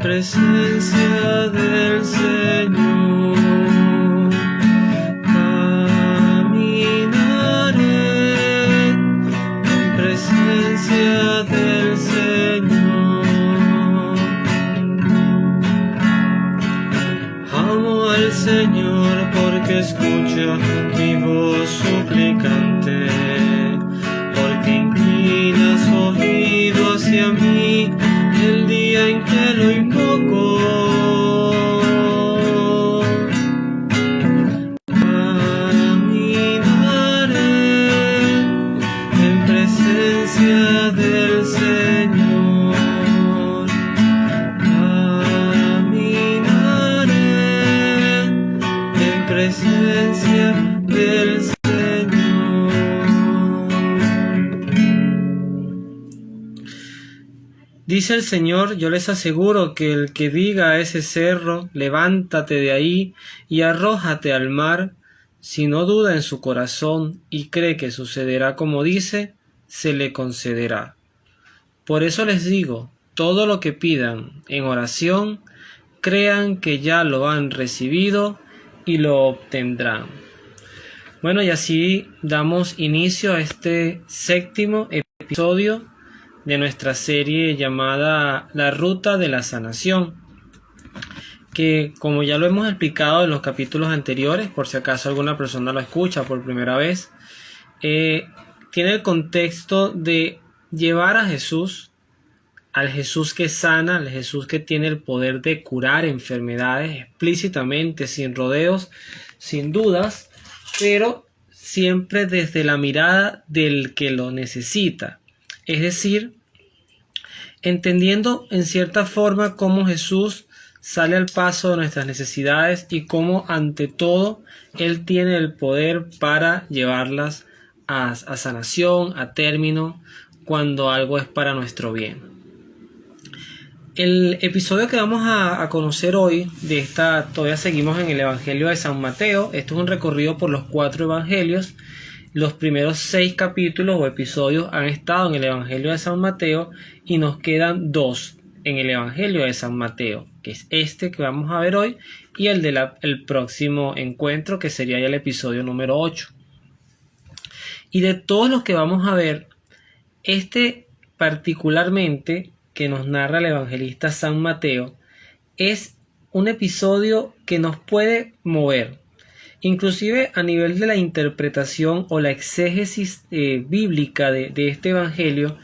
presencia del Señor. Caminaré en presencia del Señor. Amo al Señor porque escucha mi voz suplicante, porque inclina su oído hacia mí el día en que lo invoco. Caminaré en presencia del Señor. Caminaré en presencia del Señor. Dice el Señor: yo les aseguro que el que diga a ese cerro, levántate de ahí y arrójate al mar, si no duda en su corazón y cree que sucederá como dice, se le concederá. Por eso les digo, todo lo que pidan en oración, crean que ya lo han recibido y lo obtendrán. Bueno, y así damos inicio a este 7º episodio de nuestra serie llamada La Ruta de la Sanación, que, como ya lo hemos explicado en los capítulos anteriores, por si acaso alguna persona lo escucha por primera vez, tiene el contexto de llevar a Jesús, al Jesús que sana, al Jesús que tiene el poder de curar enfermedades explícitamente, sin rodeos, sin dudas, pero siempre desde la mirada del que lo necesita. Es decir, entendiendo en cierta forma cómo Jesús sale al paso de nuestras necesidades y cómo ante todo Él tiene el poder para llevarlas a sanación, a término, cuando algo es para nuestro bien. El episodio que vamos a conocer hoy, todavía seguimos en el Evangelio de San Mateo. Esto es un recorrido por los 4 evangelios. Los primeros 6 capítulos o episodios han estado en el Evangelio de San Mateo y nos quedan 2 en el Evangelio de San Mateo, que es este que vamos a ver hoy y el el próximo encuentro, que sería ya el episodio número 8. Y de todos los que vamos a ver, este particularmente que nos narra el evangelista San Mateo es un episodio que nos puede mover. Inclusive a nivel de la interpretación o la exégesis bíblica de este evangelio,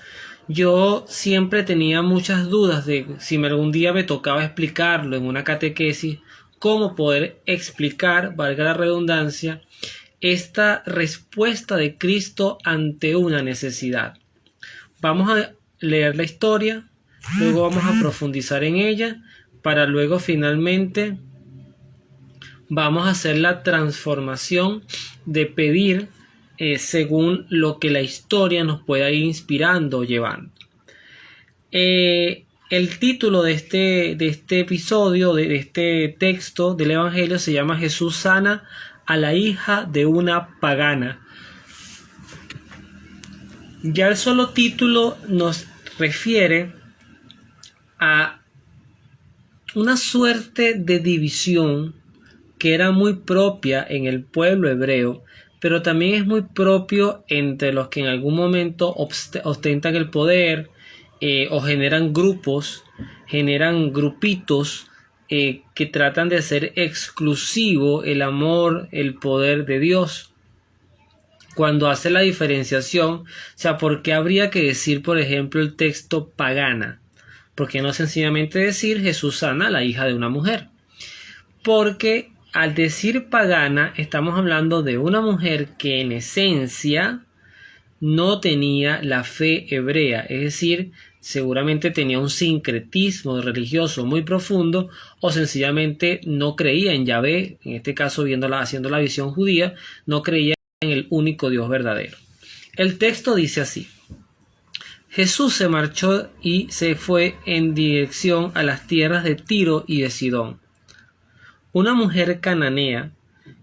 yo siempre tenía muchas dudas de si algún día me tocaba explicarlo en una catequesis, cómo poder explicar, valga la redundancia, esta respuesta de Cristo ante una necesidad. Vamos a leer la historia, luego vamos a profundizar en ella, para luego finalmente vamos a hacer la transformación de pedir según lo que la historia nos pueda ir inspirando o llevando. El título de este episodio, de este texto del Evangelio, se llama Jesús sana a la hija de una pagana. Ya el solo título nos refiere a una suerte de división que era muy propia en el pueblo hebreo, pero también es muy propio entre los que en algún momento ostentan el poder o generan grupos, generan grupitos que tratan de hacer exclusivo el amor, el poder de Dios. Cuando hace la diferenciación, o sea, ¿por qué habría que decir, por ejemplo, el texto pagana? ¿Por qué no sencillamente decir Jesús sana a la hija de una mujer? Porque al decir pagana estamos hablando de una mujer que en esencia no tenía la fe hebrea, es decir, seguramente tenía un sincretismo religioso muy profundo o sencillamente no creía en Yahvé, en este caso haciendo la visión judía, no creía en el único Dios verdadero. El texto dice así: Jesús se marchó y se fue en dirección a las tierras de Tiro y de Sidón. Una mujer cananea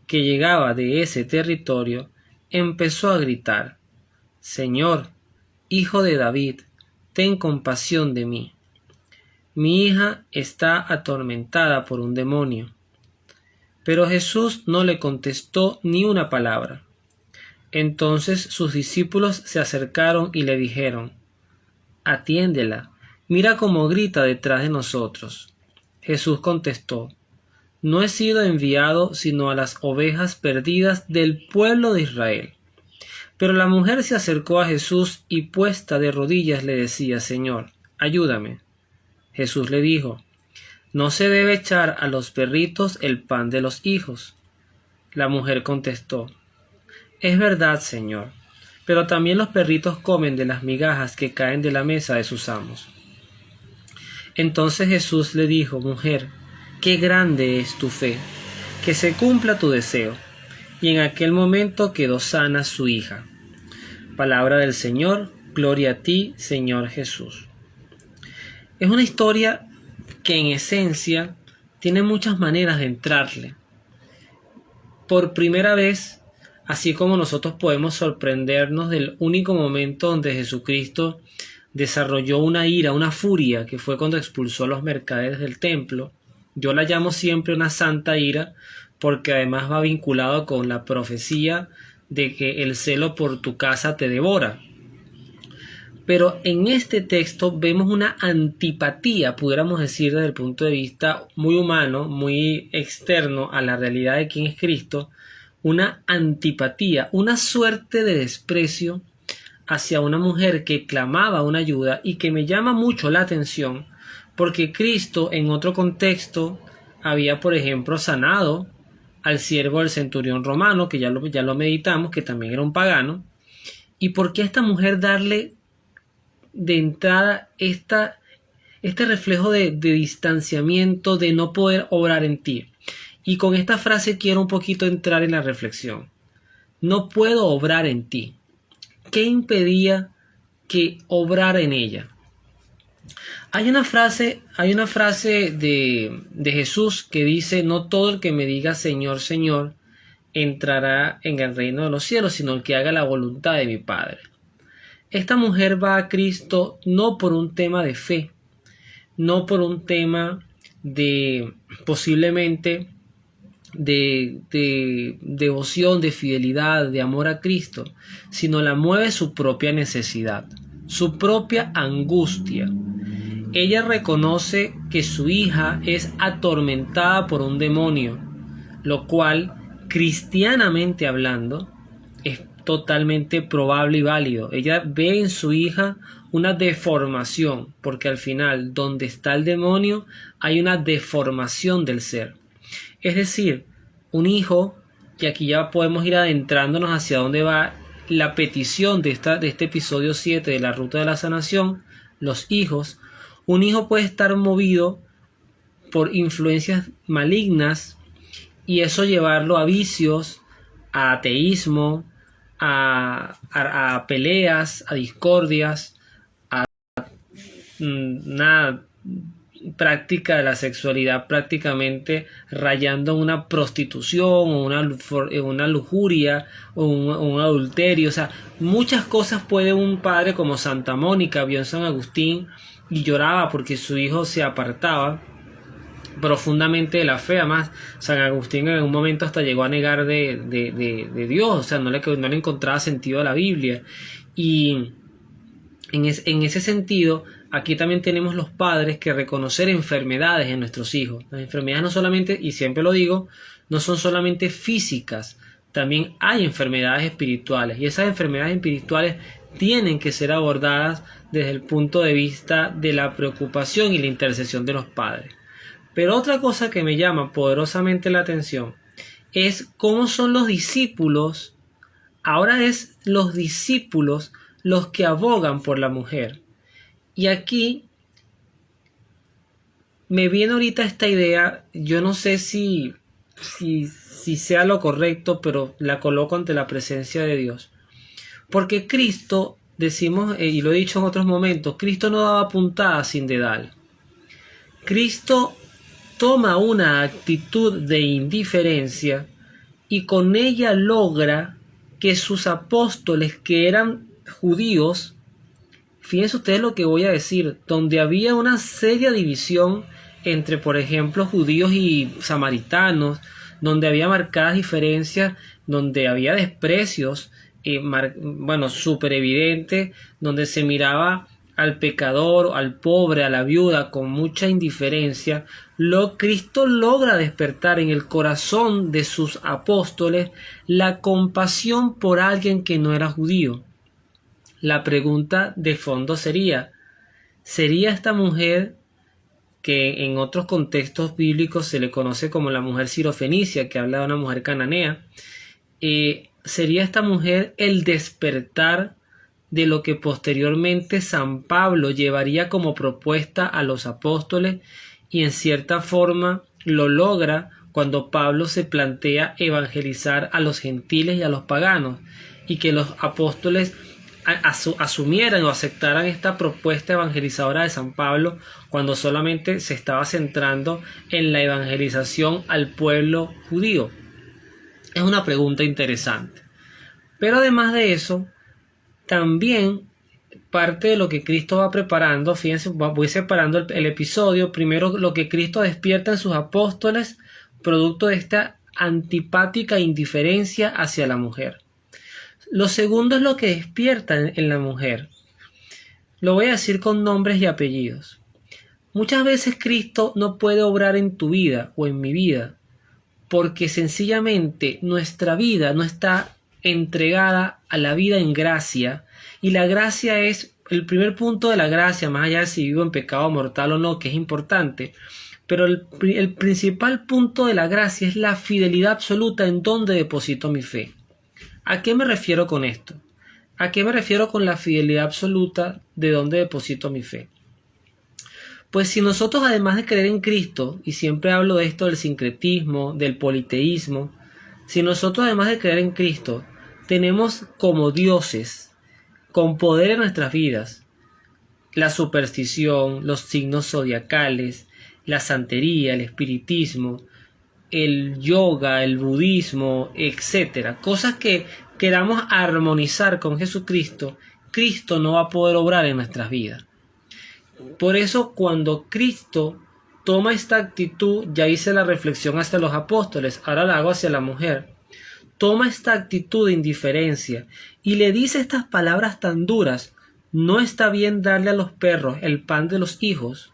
que llegaba de ese territorio empezó a gritar: Señor, Hijo de David, ten compasión de mí. mi hija está atormentada por un demonio. Pero Jesús no le contestó ni una palabra. Entonces sus discípulos se acercaron y le dijeron: Atiéndela, mira cómo grita detrás de nosotros. Jesús contestó: No he sido enviado sino a las ovejas perdidas del pueblo de Israel. Pero la mujer se acercó a Jesús y puesta de rodillas le decía: Señor, ayúdame. Jesús le dijo: No se debe echar a los perritos el pan de los hijos. La mujer contestó: Es verdad, Señor, pero también los perritos comen de las migajas que caen de la mesa de sus amos. Entonces Jesús le dijo: Mujer, qué grande es tu fe, que se cumpla tu deseo. Y en aquel momento quedó sana su hija. Palabra del Señor, gloria a ti, Señor Jesús. Es una historia que en esencia tiene muchas maneras de entrarle. Por primera vez, así como nosotros podemos sorprendernos del único momento donde Jesucristo desarrolló una ira, una furia, que fue cuando expulsó a los mercaderes del templo. Yo la llamo siempre una santa ira, porque además va vinculado con la profecía de que el celo por tu casa te devora. Pero en este texto vemos una antipatía, pudiéramos decir desde el punto de vista muy humano, muy externo a la realidad de quién es Cristo, una antipatía, una suerte de desprecio hacia una mujer que clamaba una ayuda y que me llama mucho la atención porque Cristo en otro contexto había, por ejemplo, sanado al siervo del centurión romano, que ya lo meditamos, que también era un pagano. ¿Y por qué a esta mujer darle de entrada este reflejo de distanciamiento, de no poder obrar en ti? Y con esta frase quiero un poquito entrar en la reflexión. No puedo obrar en ti. ¿Qué impedía que obrara en ella? Hay una frase de Jesús que dice: no todo el que me diga Señor, Señor entrará en el reino de los cielos, sino el que haga la voluntad de mi Padre. Esta mujer va a Cristo no por un tema de fe, no por un tema de posiblemente de devoción, de fidelidad, de amor a Cristo, sino la mueve su propia necesidad, su propia angustia. Ella reconoce que su hija es atormentada por un demonio, lo cual, cristianamente hablando, es totalmente probable y válido. Ella ve en su hija una deformación, porque al final, donde está el demonio, hay una deformación del ser. Es decir, un hijo, que aquí ya podemos ir adentrándonos hacia dónde va la petición de este episodio 7 de la ruta de la sanación, los hijos. Un hijo puede estar movido por influencias malignas y eso llevarlo a vicios, a ateísmo, a peleas, a discordias, a una práctica de la sexualidad prácticamente rayando en una prostitución o una lujuria o un adulterio. O sea, muchas cosas puede un padre, como Santa Mónica vio en San Agustín y lloraba porque su hijo se apartaba profundamente de la fe. Además, San Agustín en un momento hasta llegó a negar de Dios, o sea, no le encontraba sentido a la Biblia. Y en ese sentido, aquí también tenemos los padres que reconocer enfermedades en nuestros hijos. Las enfermedades no solamente, y siempre lo digo, no son solamente físicas, también hay enfermedades espirituales, y esas enfermedades espirituales tienen que ser abordadas desde el punto de vista de la preocupación y la intercesión de los padres. Pero otra cosa que me llama poderosamente la atención es cómo son los discípulos. Ahora es los discípulos los que abogan por la mujer. Y aquí me viene ahorita esta idea, yo no sé si sea lo correcto, pero la coloco ante la presencia de Dios. Porque Cristo, decimos, y lo he dicho en otros momentos, Cristo no daba puntada sin dedal. Cristo toma una actitud de indiferencia y con ella logra que sus apóstoles, que eran judíos, Fíjense ustedes lo que voy a decir, donde había una seria división entre, por ejemplo, judíos y samaritanos, donde había marcadas diferencias, donde había desprecios, súper evidentes, donde se miraba al pecador, al pobre, a la viuda con mucha indiferencia. Cristo logra despertar en el corazón de sus apóstoles la compasión por alguien que no era judío. La pregunta de fondo ¿sería esta mujer, que en otros contextos bíblicos se le conoce como la mujer sirofenicia, que habla de una mujer cananea, sería esta mujer el despertar de lo que posteriormente San Pablo llevaría como propuesta a los apóstoles, y en cierta forma lo logra cuando Pablo se plantea evangelizar a los gentiles y a los paganos, y que los apóstoles asumieran o aceptaran esta propuesta evangelizadora de San Pablo, cuando solamente se estaba centrando en la evangelización al pueblo judío. Es una pregunta interesante. Pero además de eso, también parte de lo que Cristo va preparando, fíjense, voy separando el episodio. Primero, lo que Cristo despierta en sus apóstoles, producto de esta antipática indiferencia hacia la mujer. Lo segundo es lo que despierta en la mujer. Lo voy a decir con nombres y apellidos. Muchas veces Cristo no puede obrar en tu vida o en mi vida porque sencillamente nuestra vida no está entregada a la vida en gracia, y la gracia es el primer punto de la gracia, más allá de si vivo en pecado mortal o no, que es importante, pero el principal punto de la gracia es la fidelidad absoluta en donde deposito mi fe. ¿A qué me refiero con esto? ¿A qué me refiero con la fidelidad absoluta de donde deposito mi fe? Pues si nosotros, además de creer en Cristo, y siempre hablo de esto del sincretismo, del politeísmo, si nosotros, además de creer en Cristo, tenemos como dioses, con poder en nuestras vidas, la superstición, los signos zodiacales, la santería, el espiritismo, el yoga, el budismo, etcétera, cosas que queramos armonizar con Jesucristo, Cristo no va a poder obrar en nuestras vidas. Por eso, cuando Cristo toma esta actitud, ya hice la reflexión hacia los apóstoles, ahora la hago hacia la mujer, toma esta actitud de indiferencia y le dice estas palabras tan duras: no está bien darle a los perros el pan de los hijos.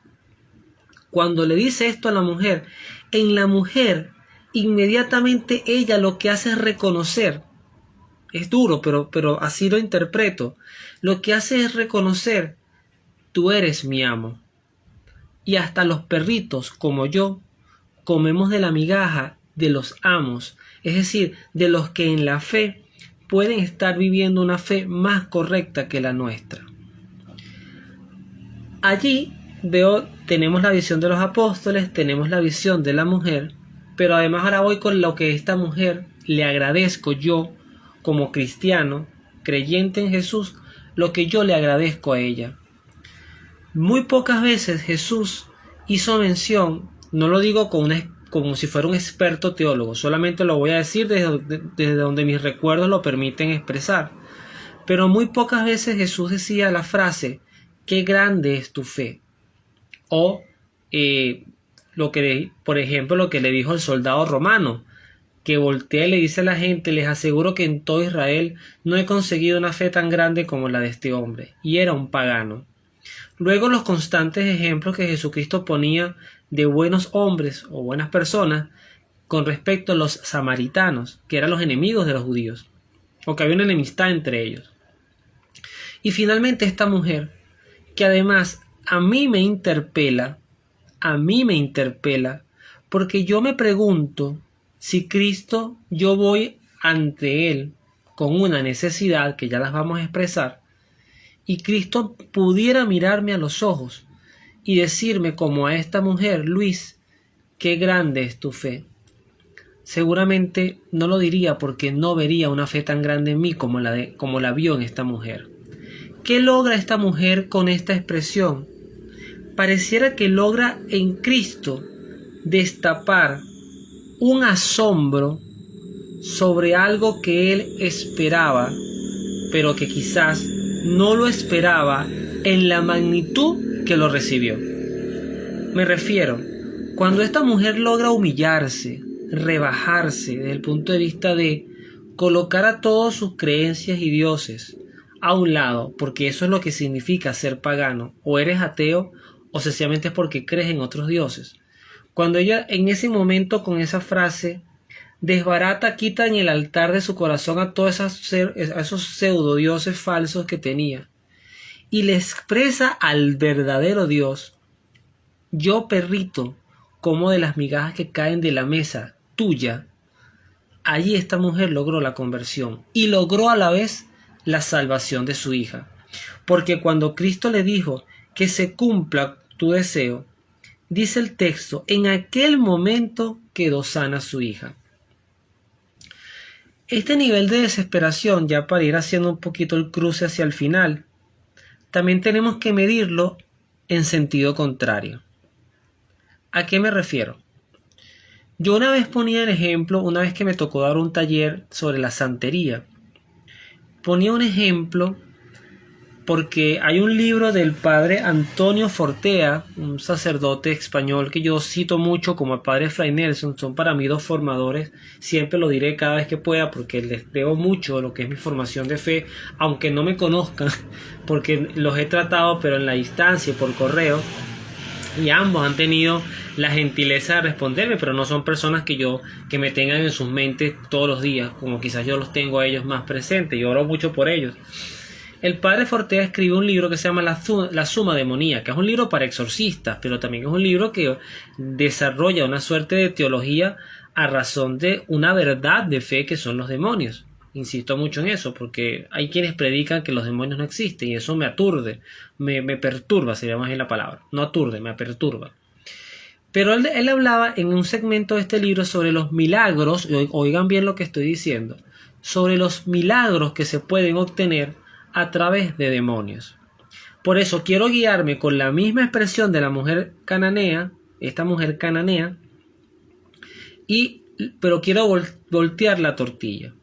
Cuando le dice esto a la mujer, en la mujer inmediatamente ella lo que hace es reconocer, es duro, pero así lo interpreto, lo que hace es reconocer: tú eres mi amo, y hasta los perritos como yo comemos de la migaja de los amos, es decir, de los que en la fe pueden estar viviendo una fe más correcta que la nuestra. Allí tenemos la visión de los apóstoles, tenemos la visión de la mujer, pero además ahora voy con lo que esta mujer le agradezco yo como cristiano, creyente en Jesús, lo que yo le agradezco a ella. Muy pocas veces Jesús hizo mención, no lo digo como si fuera un experto teólogo, solamente lo voy a decir desde donde mis recuerdos lo permiten expresar, pero muy pocas veces Jesús decía la frase: qué grande es tu fe, o por ejemplo lo que le dijo el soldado romano, que voltea y le dice a la gente: les aseguro que en todo Israel no he conseguido una fe tan grande como la de este hombre, y era un pagano. Luego, los constantes ejemplos que Jesucristo ponía de buenos hombres o buenas personas con respecto a los samaritanos, que eran los enemigos de los judíos, o que había una enemistad entre ellos. Y finalmente esta mujer, que además a mí me interpela, porque yo me pregunto si Cristo, yo voy ante Él con una necesidad que ya las vamos a expresar, y Cristo pudiera mirarme a los ojos y decirme como a esta mujer: Luis, qué grande es tu fe. Seguramente no lo diría, porque no vería una fe tan grande en mí como la vio en esta mujer. ¿Qué logra esta mujer con esta expresión? Pareciera que logra en Cristo destapar un asombro sobre algo que él esperaba, pero que quizás no lo esperaba en la magnitud que lo recibió. Me refiero, cuando esta mujer logra humillarse, rebajarse desde el punto de vista de colocar a todas sus creencias y dioses a un lado, porque eso es lo que significa ser pagano, o eres ateo o sencillamente es porque crees en otros dioses. Cuando ella en ese momento con esa frase desbarata, quita en el altar de su corazón a todos esos pseudo dioses falsos que tenía y le expresa al verdadero Dios: yo, perrito, como de las migajas que caen de la mesa tuya. Allí esta mujer logró la conversión y logró a la vez la salvación de su hija. Porque cuando Cristo le dijo que se cumpla tu deseo, dice el texto, en aquel momento quedó sana su hija. Este nivel de desesperación, ya para ir haciendo un poquito el cruce hacia el final, también tenemos que medirlo en sentido contrario. ¿A qué me refiero? Yo una vez ponía el ejemplo, una vez que me tocó dar un taller sobre la santería, ponía un ejemplo porque hay un libro del padre Antonio Fortea, un sacerdote español que yo cito mucho como el padre Fray Nelson, son para mí dos formadores, siempre lo diré cada vez que pueda porque les debo mucho lo que es mi formación de fe, aunque no me conozcan, porque los he tratado pero en la distancia, por correo, y ambos han tenido la gentileza de responderme, pero no son personas que me tengan en sus mentes todos los días, como quizás yo los tengo a ellos más presentes, y oro mucho por ellos. El padre Fortea escribe un libro que se llama La Suma Demoníaca, que es un libro para exorcistas, pero también es un libro que desarrolla una suerte de teología a razón de una verdad de fe que son los demonios. Insisto mucho en eso, porque hay quienes predican que los demonios no existen y eso me aturde, me perturba, sería más bien la palabra. No aturde, me perturba. Pero él hablaba en un segmento de este libro sobre los milagros, oigan bien lo que estoy diciendo, sobre los milagros que se pueden obtener a través de demonios. Por eso quiero guiarme con la misma expresión de la mujer cananea, esta mujer cananea, pero quiero voltear la tortilla.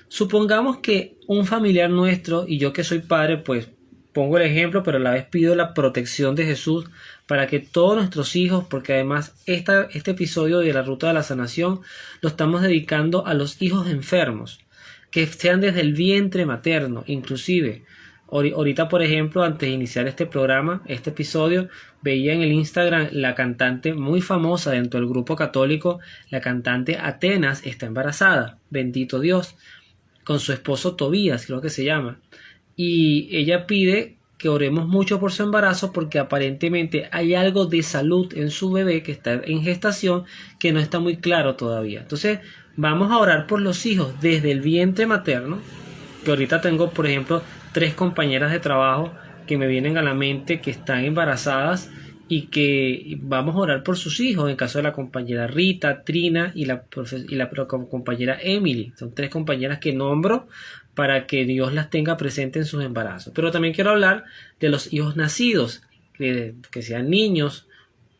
Supongamos que un familiar nuestro, y yo que soy padre, pues pongo el ejemplo, pero a la vez pido la protección de Jesús para que todos nuestros hijos, porque además este episodio de la Ruta de la Sanación lo estamos dedicando a los hijos enfermos, que sean desde el vientre materno, inclusive. Ahorita, por ejemplo, antes de iniciar este programa, este episodio, veía en el Instagram la cantante muy famosa dentro del grupo católico, la cantante Atenas, está embarazada, bendito Dios, con su esposo Tobías, creo que se llama. Y ella pide que oremos mucho por su embarazo porque aparentemente hay algo de salud en su bebé que está en gestación que no está muy claro todavía. Entonces vamos a orar por los hijos desde el vientre materno, que ahorita tengo por ejemplo 3 compañeras de trabajo que me vienen a la mente que están embarazadas y que vamos a orar por sus hijos, en el caso de la compañera Rita, Trina y la compañera Emily. Son 3 compañeras que nombro para que Dios las tenga presentes en sus embarazos. Pero también quiero hablar de los hijos nacidos, que sean niños,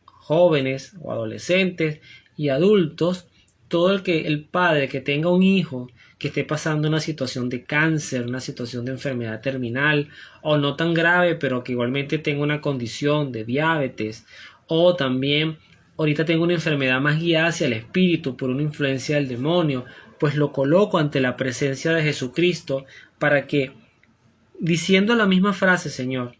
jóvenes o adolescentes y adultos. Todo el padre que tenga un hijo que esté pasando una situación de cáncer, una situación de enfermedad terminal o no tan grave, pero que igualmente tenga una condición de diabetes, o también ahorita tengo una enfermedad más guiada hacia el espíritu por una influencia del demonio, pues lo coloco ante la presencia de Jesucristo para que, diciendo la misma frase, Señor,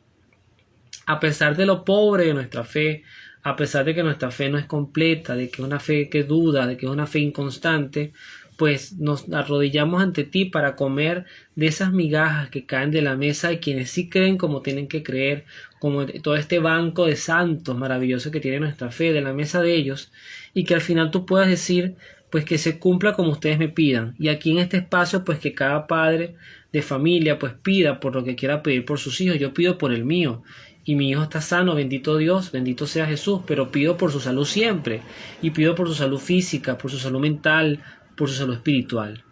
a pesar de lo pobre de nuestra fe, a pesar de que nuestra fe no es completa, de que es una fe que duda, de que es una fe inconstante, pues nos arrodillamos ante ti para comer de esas migajas que caen de la mesa de quienes sí creen como tienen que creer, como todo este banco de santos maravilloso que tiene nuestra fe, de la mesa de ellos, y que al final tú puedas decir, pues que se cumpla como ustedes me pidan. Y aquí en este espacio, pues que cada padre de familia pues pida por lo que quiera pedir por sus hijos. Yo pido por el mío. Y mi hijo está sano, bendito Dios, bendito sea Jesús, pero pido por su salud siempre. Y pido por su salud física, por su salud mental, por su salud espiritual.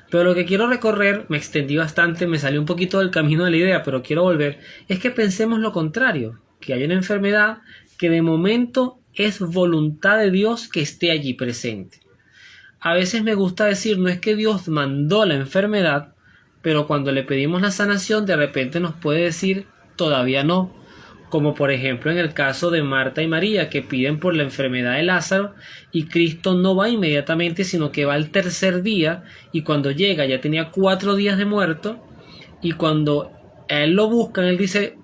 Pero lo que quiero recorrer, me extendí bastante, me salió un poquito del camino de la idea, pero quiero volver, es que pensemos lo contrario, que hay una enfermedad que de momento es voluntad de Dios que esté allí presente. A veces me gusta decir, no es que Dios mandó la enfermedad, pero cuando le pedimos la sanación, de repente nos puede decir, todavía no. Como por ejemplo en el caso de Marta y María, que piden por la enfermedad de Lázaro, y Cristo no va inmediatamente, sino que va al tercer día, y cuando llega ya tenía 4 días de muerto, y cuando a él lo buscan, él dice,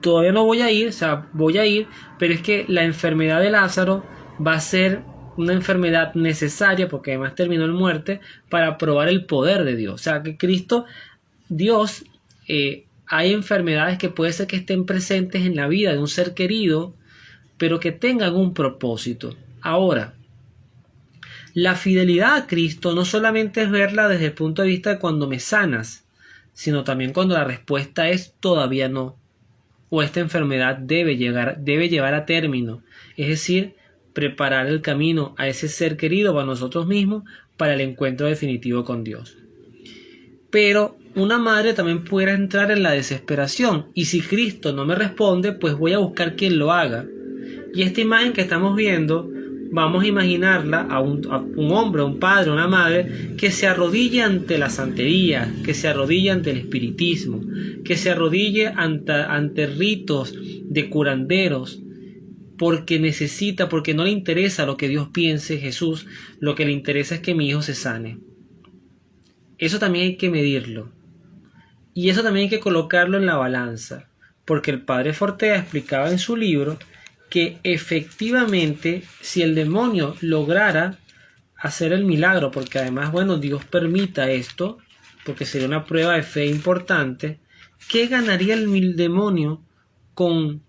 todavía no voy a ir, o sea, voy a ir, pero es que la enfermedad de Lázaro va a ser una enfermedad necesaria, porque además terminó en muerte, para probar el poder de Dios. O sea, que Cristo, Dios, hay enfermedades que puede ser que estén presentes en la vida de un ser querido, pero que tengan un propósito. Ahora, la fidelidad a Cristo no solamente es verla desde el punto de vista de cuando me sanas, sino también cuando la respuesta es todavía no, o esta enfermedad debe llevar a término, es decir, preparar el camino a ese ser querido o a nosotros mismos para el encuentro definitivo con Dios. Pero una madre también pudiera entrar en la desesperación, y si Cristo no me responde, pues voy a buscar quien lo haga. Y esta imagen que estamos viendo, vamos a imaginarla a un hombre, a un padre, a una madre que se arrodille ante la santería, que se arrodille ante el espiritismo, que se arrodille ante ritos de curanderos, porque no le interesa lo que Dios piense, Jesús, lo que le interesa es que mi hijo se sane. Eso también hay que medirlo. Y eso también hay que colocarlo en la balanza, porque el padre Fortea explicaba en su libro que efectivamente si el demonio lograra hacer el milagro, porque además, bueno, Dios permita esto, porque sería una prueba de fe importante, ¿qué ganaría el demonio con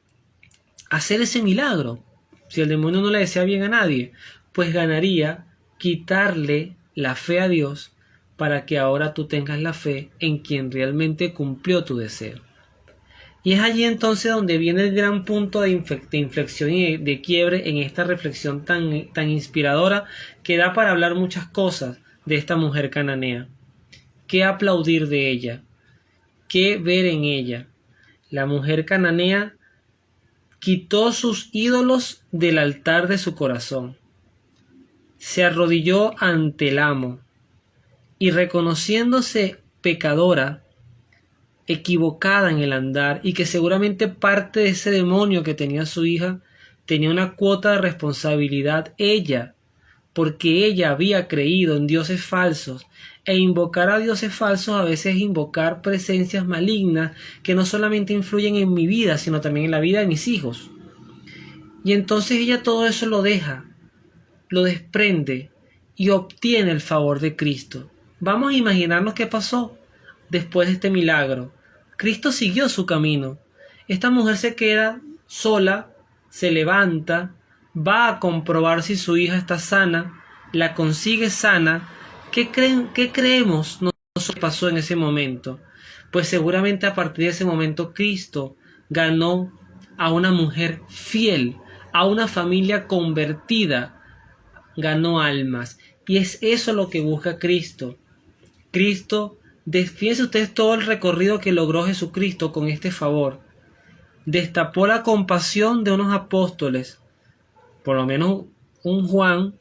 hacer ese milagro? Si el demonio no le desea bien a nadie, pues ganaría quitarle la fe a Dios, para que ahora tú tengas la fe en quien realmente cumplió tu deseo. Y es allí entonces donde viene el gran punto de inflexión y de quiebre en esta reflexión tan inspiradora, que da para hablar muchas cosas de esta mujer cananea. ¿Qué aplaudir de ella? ¿Qué ver en ella? La mujer cananea quitó sus ídolos del altar de su corazón. Se arrodilló ante el amo. Y reconociéndose pecadora, equivocada en el andar, y que seguramente parte de ese demonio que tenía su hija tenía una cuota de responsabilidad ella, porque ella había creído en dioses falsos, e invocar a dioses falsos a veces es invocar presencias malignas que no solamente influyen en mi vida, sino también en la vida de mis hijos. Y entonces ella todo eso lo deja, lo desprende y obtiene el favor de Cristo. Vamos a imaginarnos qué pasó después de este milagro. Cristo siguió su camino. Esta mujer se queda sola, se levanta, va a comprobar si su hija está sana, la consigue sana. ¿Qué creemos nosotros que pasó en ese momento? Pues seguramente a partir de ese momento Cristo ganó a una mujer fiel, a una familia convertida, ganó almas. Y es eso lo que busca Cristo. Cristo, fíjense ustedes todo el recorrido que logró Jesucristo con este favor. Destapó la compasión de unos apóstoles, por lo menos un Juan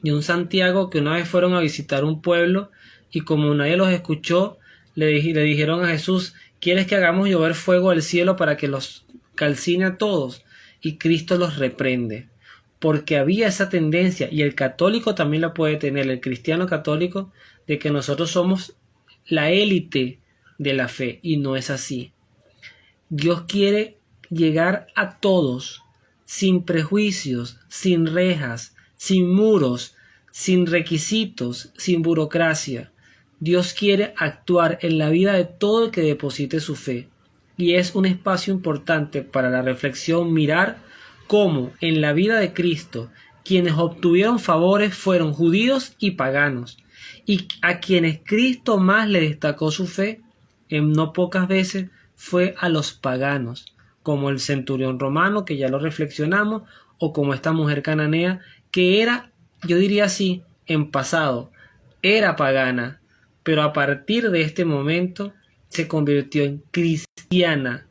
y un Santiago, que una vez fueron a visitar un pueblo y como nadie los escuchó, le dijeron a Jesús: ¿quieres que hagamos llover fuego del cielo para que los calcine a todos? Y Cristo los reprende, porque había esa tendencia, y el católico también la puede tener, el cristiano católico, de que nosotros somos la élite de la fe, y no es así. Dios quiere llegar a todos, sin prejuicios, sin rejas, sin muros, sin requisitos, sin burocracia. Dios quiere actuar en la vida de todo el que deposite su fe, y es un espacio importante para la reflexión mirar cómo en la vida de Cristo quienes obtuvieron favores fueron judíos y paganos, y a quienes Cristo más le destacó su fe, en no pocas veces fue a los paganos, como el centurión romano, que ya lo reflexionamos, o como esta mujer cananea, que era, yo diría así, en pasado, era pagana, pero a partir de este momento se convirtió en cristiana,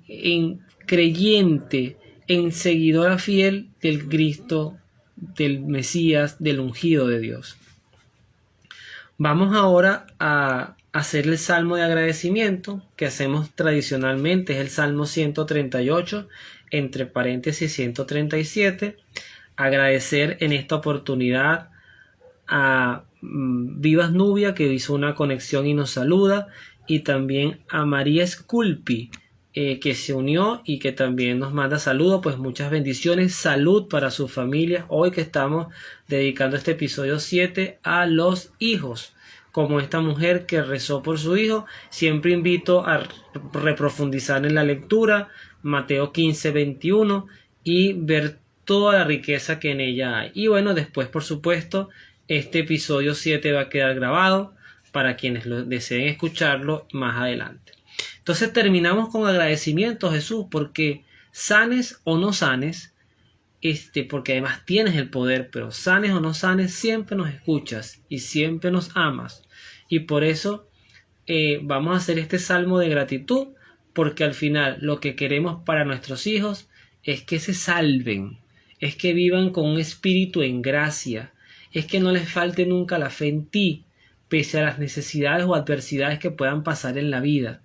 en creyente, en seguidora fiel del Cristo, del Mesías, del ungido de Dios. Vamos ahora a hacer el salmo de agradecimiento que hacemos tradicionalmente, es el Salmo 138, entre paréntesis 137. Agradecer en esta oportunidad a Vivas Nubia, que hizo una conexión y nos saluda, y también a María Sculpi, que se unió y que también nos manda saludos. Pues muchas bendiciones, salud para su familia, hoy que estamos dedicando este episodio 7 a los hijos, como esta mujer que rezó por su hijo. Siempre invito a reprofundizar en la lectura, Mateo 15:21, y ver toda la riqueza que en ella hay. Y bueno, después, por supuesto, este episodio 7 va a quedar grabado para quienes lo deseen escucharlo más adelante. Entonces terminamos con agradecimiento, Jesús, porque sanes o no sanes, porque además tienes el poder, pero sanes o no sanes, siempre nos escuchas y siempre nos amas. Y por eso vamos a hacer este salmo de gratitud, porque al final lo que queremos para nuestros hijos es que se salven, es que vivan con un espíritu en gracia, es que no les falte nunca la fe en ti, pese a las necesidades o adversidades que puedan pasar en la vida.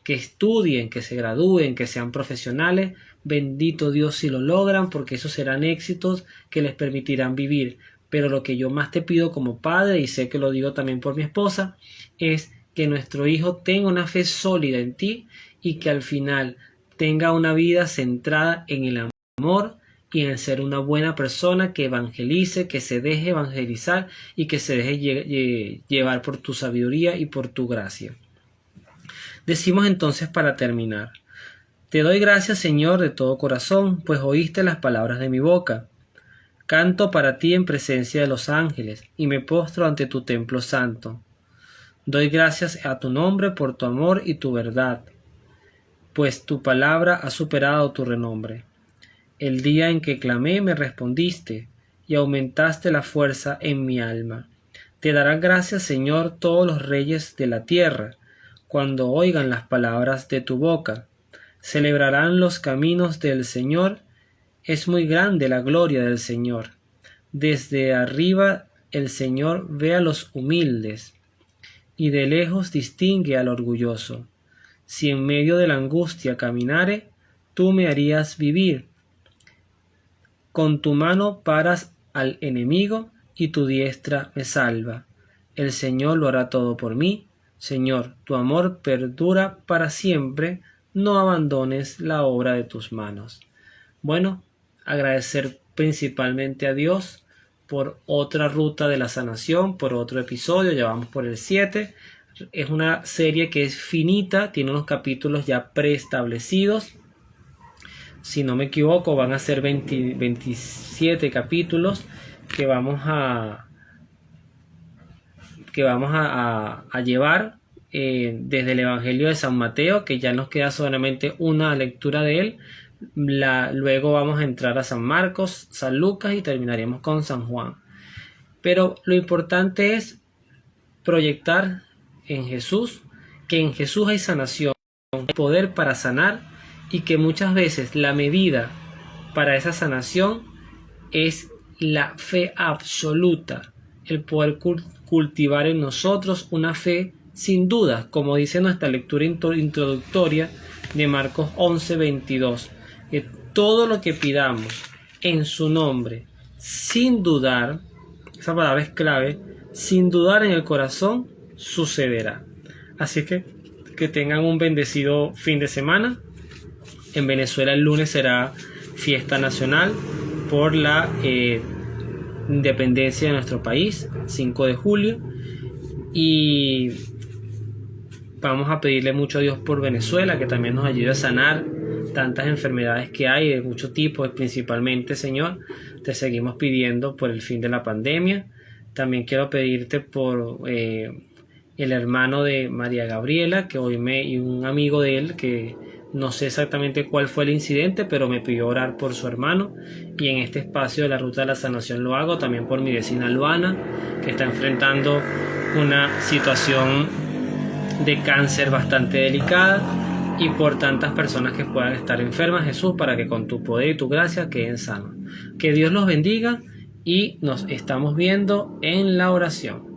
Que estudien, que se gradúen, que sean profesionales. Bendito Dios si lo logran, porque esos serán éxitos que les permitirán vivir. Pero lo que yo más te pido como padre, y sé que lo digo también por mi esposa, es que nuestro hijo tenga una fe sólida en ti y que al final tenga una vida centrada en el amor y en ser una buena persona, que evangelice, que se deje evangelizar y que se deje llevar por tu sabiduría y por tu gracia. Decimos entonces para terminar: te doy gracias, Señor, de todo corazón, pues oíste las palabras de mi boca. Canto para ti en presencia de los ángeles y me postro ante tu templo santo. Doy gracias a tu nombre por tu amor y tu verdad, pues tu palabra ha superado tu renombre. El día en que clamé me respondiste y aumentaste la fuerza en mi alma. Te darán gracias, Señor, todos los reyes de la tierra, cuando oigan las palabras de tu boca. Celebrarán los caminos del Señor. Es muy grande la gloria del Señor. Desde arriba el Señor ve a los humildes y de lejos distingue al orgulloso. Si en medio de la angustia caminare, tú me harías vivir. Con tu mano paras al enemigo y tu diestra me salva. El Señor lo hará todo por mí. Señor, tu amor perdura para siempre. No abandones la obra de tus manos. Bueno, agradecer principalmente a Dios por otra ruta de la sanación, por otro episodio. Ya vamos por el 7. Es una serie que es finita, tiene unos capítulos ya preestablecidos. Si no me equivoco, van a ser 27 capítulos que vamos a llevar desde el Evangelio de San Mateo, que ya nos queda solamente una lectura de él. Luego vamos a entrar a San Marcos, San Lucas y terminaremos con San Juan. Pero lo importante es proyectar en Jesús, que en Jesús hay sanación, hay poder para sanar, y que muchas veces la medida para esa sanación es la fe absoluta, el poder cultivar en nosotros una fe sin duda, como dice nuestra lectura introductoria de Marcos 11:22, que todo lo que pidamos en su nombre, sin dudar, esa palabra es clave, sin dudar en el corazón, sucederá. Así que tengan un bendecido fin de semana. En Venezuela el lunes será fiesta nacional por la independencia de nuestro país, 5 de julio, y vamos a pedirle mucho a Dios por Venezuela, que también nos ayude a sanar tantas enfermedades que hay de muchos tipos. Principalmente, Señor, te seguimos pidiendo por el fin de la pandemia. También quiero pedirte por el hermano de María Gabriela, que hoy y un amigo de él, que no sé exactamente cuál fue el incidente, pero me pidió orar por su hermano, y en este espacio de la Ruta de la Sanación lo hago. También por mi vecina Luana, que está enfrentando una situación de cáncer bastante delicada, y por tantas personas que puedan estar enfermas, Jesús, para que con tu poder y tu gracia queden sanos. Que Dios los bendiga y nos estamos viendo en la oración.